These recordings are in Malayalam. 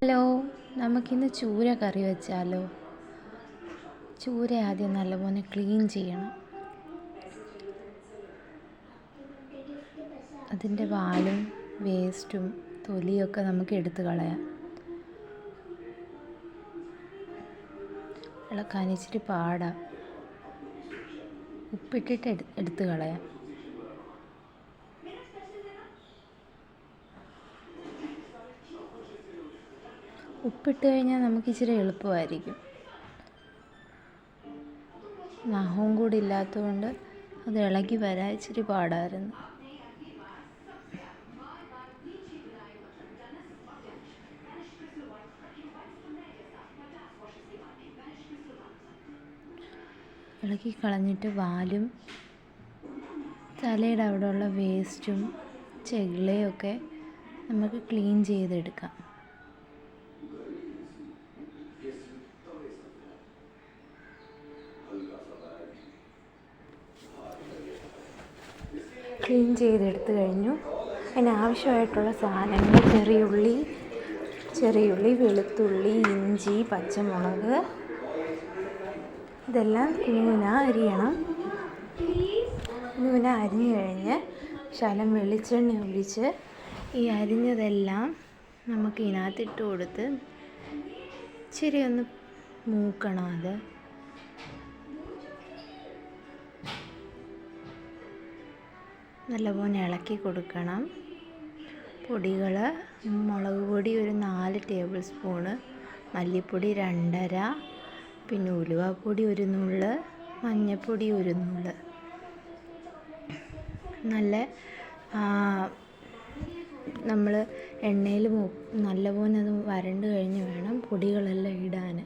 ഹലോ, നമുക്കിന്ന് ചൂര കറി വെച്ചാലോ? ചൂര ആദ്യം നല്ലപോലെ ക്ലീൻ ചെയ്യണം. അതിൻ്റെ വാലും വേസ്റ്റും തൊലിയൊക്കെ നമുക്ക് എടുത്ത് കളയാം. ഇളക്കാൻ ഇച്ചിരി പാടാം. ഉപ്പിട്ടിട്ട് എടുത്ത് കളയാം. ഉപ്പിട്ട് കഴിഞ്ഞാൽ നമുക്ക് ഇച്ചിരി എളുപ്പമായിരിക്കും. നഖവും കൂടി ഇല്ലാത്തതുകൊണ്ട് അത് ഇളകി വരാൻ ഇച്ചിരി പാടായിരുന്നു. ഇളക്കി കളഞ്ഞിട്ട് വാലും തലയുടെ അവിടെയുള്ള വേസ്റ്റും ചെകിളയൊക്കെ നമുക്ക് ക്ലീൻ ചെയ്തെടുക്കാം. ക്ലീൻ ചെയ്തെടുത്ത് കഴിഞ്ഞു. അതിനാവശ്യമായിട്ടുള്ള സാധനങ്ങൾ ചെറിയുള്ളി, വെളുത്തുള്ളി, ഇഞ്ചി, പച്ചമുളക് ഇതെല്ലാം കുനുകുനാ അരിയണം. കുനുകുനാ അരിഞ്ഞു കഴിഞ്ഞ് ശകലം വെളിച്ചെണ്ണ ഒഴിച്ച് ഈ അരിഞ്ഞതെല്ലാം നമുക്ക് ഇതിനകത്തിട്ട് കൊടുത്ത് ഇച്ചിരി ഒന്ന് മൂക്കണം. അത് നല്ലപോലെ ഇളക്കി കൊടുക്കണം. പൊടികൾ: മുളക് പൊടി ഒരു 4 ടേബിൾ സ്പൂണ്, മല്ലിപ്പൊടി 2.5, പിന്നെ ഉലുവാപ്പൊടി 1 നുള്ള്, മഞ്ഞൾപ്പൊടി 1 നുള്ള്. നല്ല നമ്മൾ എണ്ണയിൽ നല്ലപോലെ അത് വരണ്ട് കഴിഞ്ഞ് വേണം പൊടികളെല്ലാം ഇടാൻ.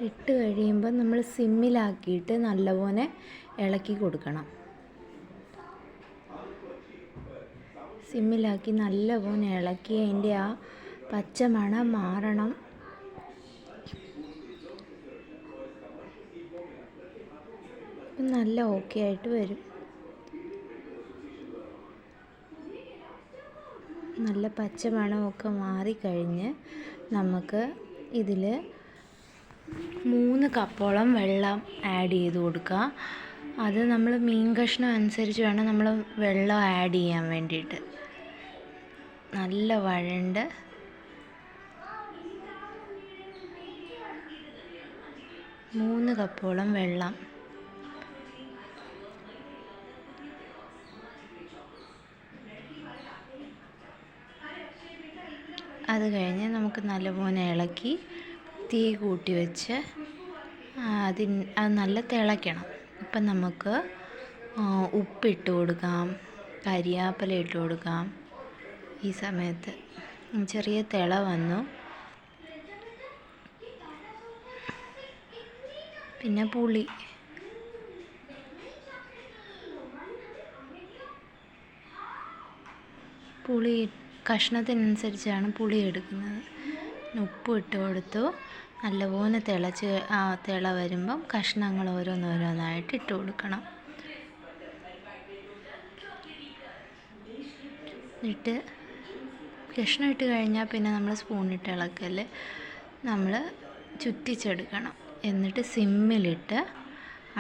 ഇട്ട് കഴിയുമ്പോൾ നമ്മൾ സിമ്മിലാക്കിയിട്ട് നല്ലപോലെ ഇളക്കി കൊടുക്കണം. സിമ്മിലാക്കി നല്ലപോലെ ഇളക്കി അതിൻ്റെ ആ പച്ച മണം മാറണം. നല്ല ഓക്കെ ആയിട്ട് വരും. നല്ല പച്ച മണമൊക്കെ മാറിക്കഴിഞ്ഞ് നമുക്ക് ഇതിൽ 3 കപ്പോളം വെള്ളം ആഡ് ചെയ്ത് കൊടുക്കുക. അത് നമ്മൾ മീൻ കഷ്ണം അനുസരിച്ച് വേണം നമ്മൾ വെള്ളം ആഡ് ചെയ്യാൻ വേണ്ടിയിട്ട്. നല്ല വഴണ്ട് 3 കപ്പോളം വെള്ളം. അത് കഴിഞ്ഞ് നമുക്ക് നല്ലപോലെ ഇളക്കി തീ കൂട്ടി വെച്ച് അത് നല്ല തിളയ്ക്കണം. ഇപ്പം നമുക്ക് ഉപ്പിട്ട് കൊടുക്കാം, കരിയാപ്പില ഇട്ട് കൊടുക്കാം. ഈ സമയത്ത് ചെറിയ തിള വന്നു. പിന്നെ പുളി കഷ്ണത്തിനനുസരിച്ചാണ് പുളി എടുക്കുന്നത്. ഉപ്പ് ഇട്ട് കൊടുത്തു. നല്ലപോലെ തിള വരുമ്പം കഷ്ണങ്ങൾ ഓരോന്നോരോന്നായിട്ട് ഇട്ട് കൊടുക്കണം. കഷ്ണം ഇട്ട് കഴിഞ്ഞാൽ പിന്നെ നമ്മൾ സ്പൂണിട്ട് ഇളക്കൽ നമ്മൾ ചുറ്റിച്ചെടുക്കണം. എന്നിട്ട് സിമ്മിലിട്ട്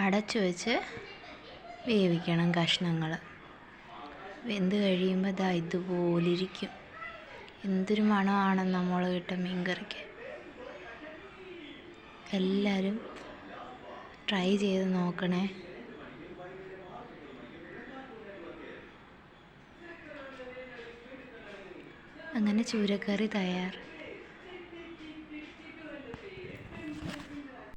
അടച്ചു വെച്ച് വേവിക്കണം. കഷ്ണങ്ങൾ വെന്ത് കഴിയുമ്പോൾ ഇതുപോലിരിക്കും. എന്തൊരു മണമാണെന്ന് മുളകിട്ട മീൻ കറിക്ക്. എല്ലാവരും ട്രൈ ചെയ്ത് നോക്കണേ. അങ്ങനെ ചൂരക്കറി തയ്യാർ.